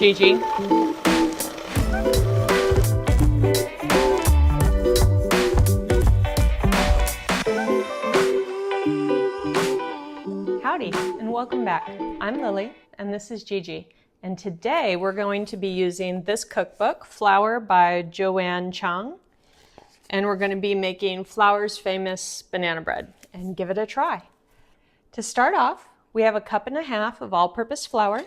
Gigi. Howdy, and welcome back. I'm Lily, and this is Gigi. And today we're going to be using this cookbook, Flour by Joanne Chang. And we're going to be making Flour's famous banana bread and give it a try. To start off, we have 1.5 cups of all-purpose flour,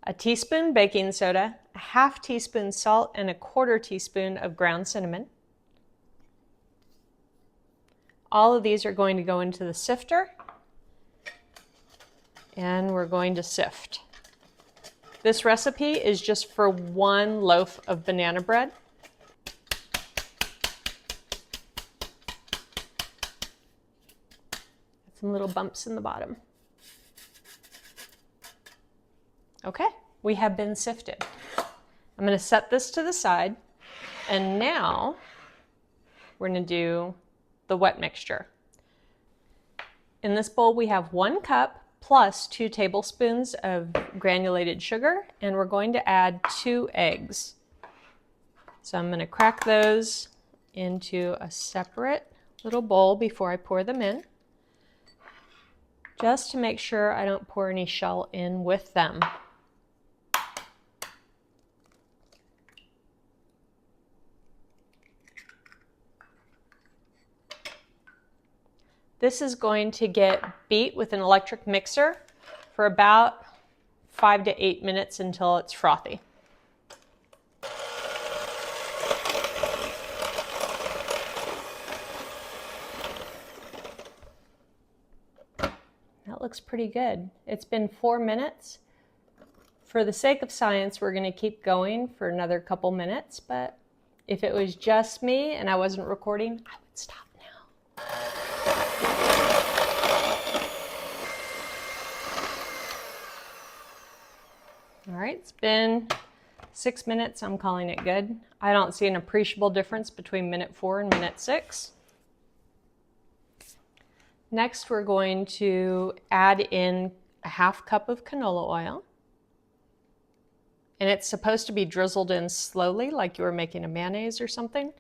a teaspoon baking soda, a 1/2 teaspoon salt, and a 1/4 teaspoon of ground cinnamon. All of these are going to go into the sifter, and we're going to sift. This recipe is just for 1 loaf of banana bread. Some little bumps in the bottom. Okay, we have been sifted. I'm going to set this to the side, and now we're going to do the wet mixture. In this bowl we have 1 cup plus 2 tablespoons of granulated sugar, and we're going to add 2 eggs. So I'm going to crack those into a separate little bowl before I pour them in, just to make sure I don't pour any shell in with them. This is going to get beat with an electric mixer for about 5 to 8 minutes until it's frothy. That looks pretty good. It's been 4 minutes. For the sake of science, we're going to keep going for another couple minutes, but if it was just me and I wasn't recording, I would stop now. All right, it's been 6 minutes. I'm calling it good. I don't see an appreciable difference between minute 4 and minute 6. Next, we're going to add in a 1/2 cup of canola oil. And it's supposed to be drizzled in slowly, like you were making a mayonnaise or something.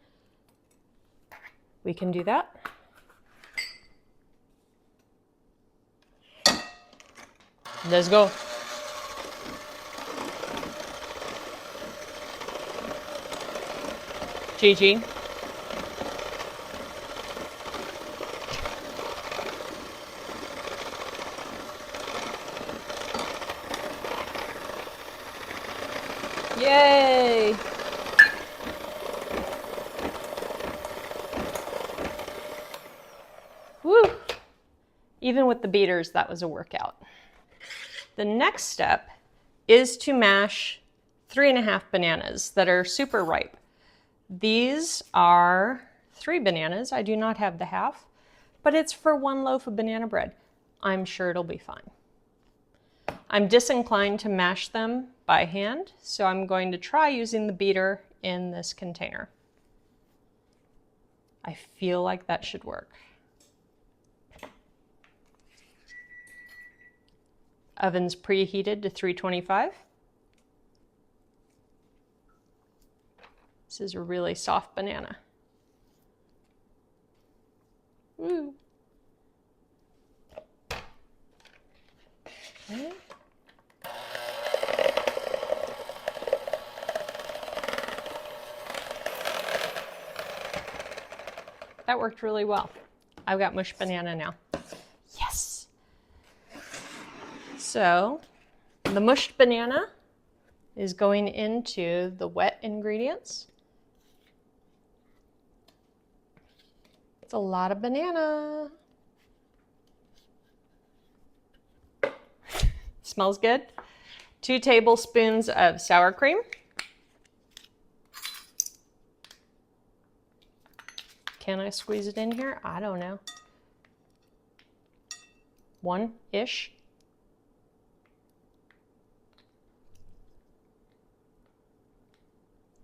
We can do that. Let's go. Gigi. Yay! Woo! Even with the beaters, that was a workout. The next step is to mash 3.5 bananas that are super ripe. These are 3 bananas. I do not have the 1/2, but it's for 1 loaf of banana bread. I'm sure it'll be fine. I'm disinclined to mash them by hand, so I'm going to try using the beater in this container. I feel like that should work. Oven's preheated to 325. This is a really soft banana. Woo. Okay. That worked really well. I've got mushed banana now. Yes! So, the mushed banana is going into the wet ingredients. It's a lot of banana. Smells good. 2 tablespoons of sour cream. Can I squeeze it in here? I don't know. 1-ish.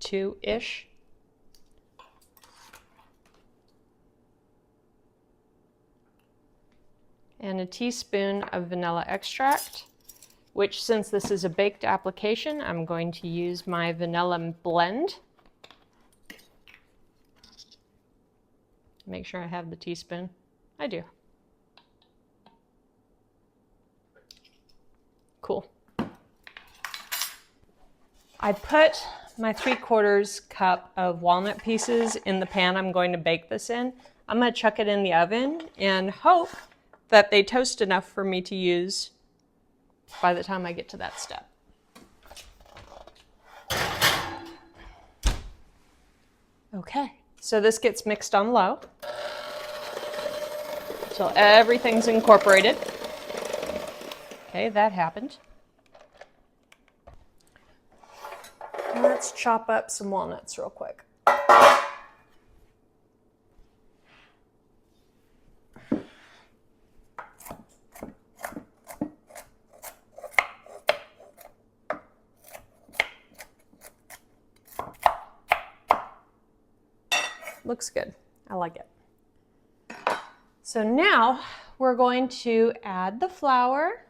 2-ish. and a teaspoon of vanilla extract, which, since this is a baked application, I'm going to use my vanilla blend. Make sure I have the teaspoon. I do. Cool. I put my 3/4 cup of walnut pieces in the pan I'm going to bake this in. I'm going to chuck it in the oven and hope that they toast enough for me to use by the time I get to that step. Okay, so this gets mixed on low until everything's incorporated. Okay, that happened. Let's chop up some walnuts real quick. Looks good. I like it. So now we're going to add the flour,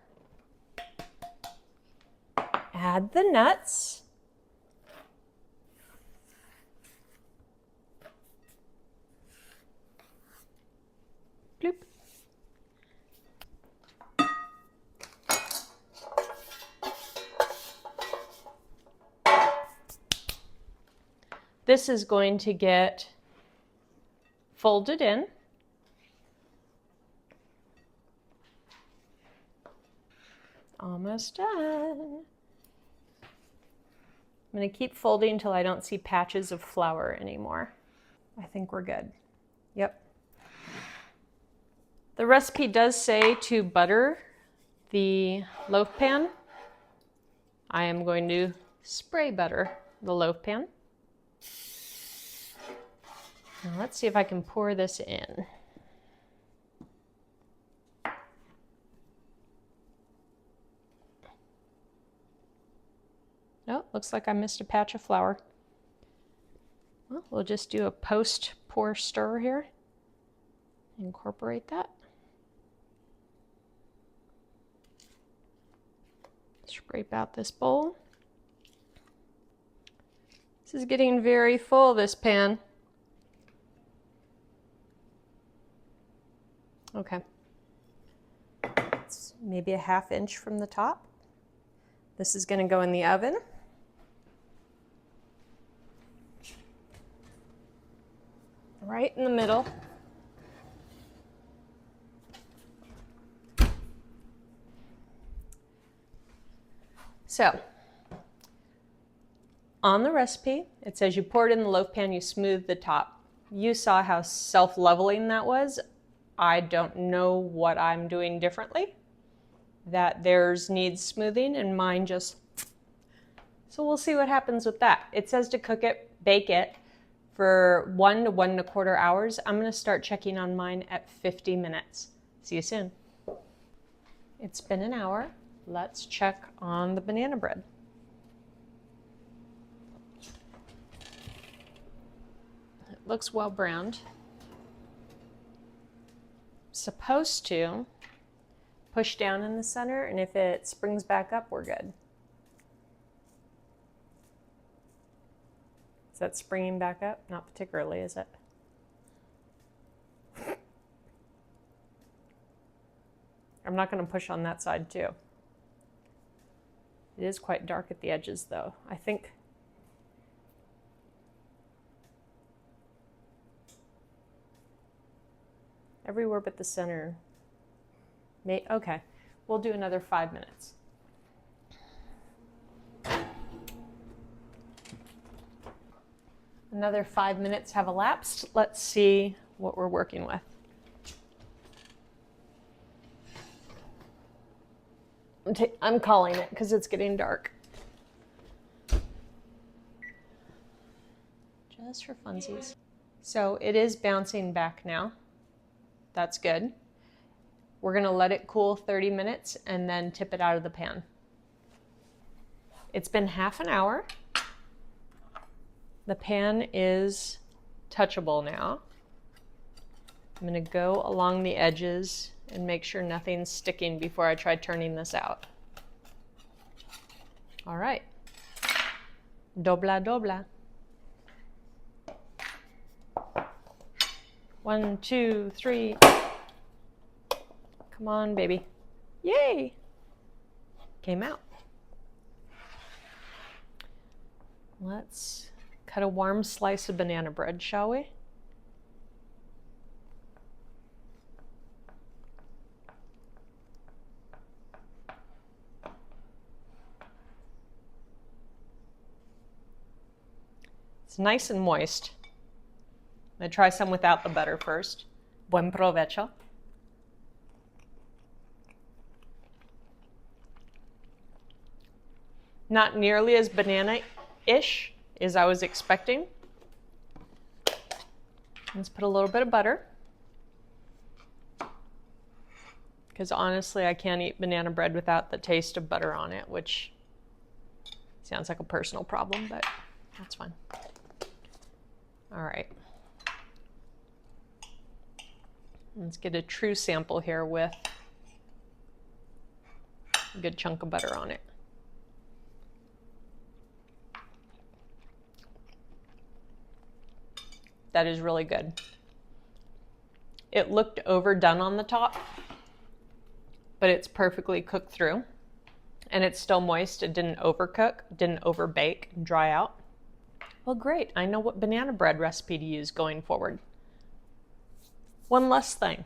add the nuts, bloop. This is going to get folded in. Almost done. I'm going to keep folding until I don't see patches of flour anymore. I think we're good. Yep. The recipe does say to butter the loaf pan. I am going to spray butter the loaf pan. Now let's see if I can pour this in. Oh, looks like I missed a patch of flour. Well, we'll just do a post-pour stir here. Incorporate that. Scrape out this bowl. This is getting very full, this pan. Okay. It's maybe a 1/2 inch from the top. This is going to go in the oven. Right in the middle. So, on the recipe, it says you pour it in the loaf pan, you smooth the top. You saw how self-leveling that was. I don't know what I'm doing differently. That theirs needs smoothing and mine just... So we'll see what happens with that. It says to cook it, bake it for 1 to 1 1/4 hours. I'm going to start checking on mine at 50 minutes. See you soon. It's been an hour. Let's check on the banana bread. It looks well browned. Supposed to push down in the center, and if it springs back up, we're good. Is that springing back up? Not particularly, is it? I'm not going to push on that side too. It is quite dark at the edges though. I think everywhere but the center. Okay, we'll do another 5 minutes. Another 5 minutes have elapsed. Let's see what we're working with. I'm calling it because it's getting dark. Just for funsies. So it is bouncing back now. That's good. We're going to let it cool 30 minutes and then tip it out of the pan. It's been 1/2 hour. The pan is touchable now. I'm going to go along the edges and make sure nothing's sticking before I try turning this out. All right. Dobla, dobla. 1, 2, 3. Come on, baby. Yay! Came out. Let's cut a warm slice of banana bread, shall we? It's nice and moist. I'm going to try some without the butter first. Buen provecho. Not nearly as banana-ish as I was expecting. Let's put a little bit of butter. Because honestly, I can't eat banana bread without the taste of butter on it, which sounds like a personal problem, but that's fine. All right. Let's get a true sample here with a good chunk of butter on it. That is really good. It looked overdone on the top, but it's perfectly cooked through. And it's still moist. It didn't overcook, didn't overbake and dry out. Well, great. I know what banana bread recipe to use going forward. One less thing.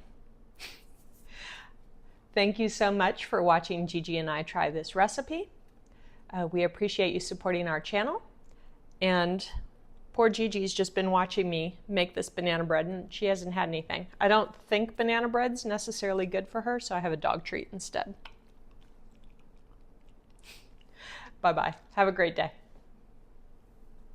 Thank you so much for watching Gigi and I try this recipe. We appreciate you supporting our channel. And poor Gigi's just been watching me make this banana bread and she hasn't had anything. I don't think banana bread's necessarily good for her, so I have a dog treat instead. Bye-bye. Have a great day.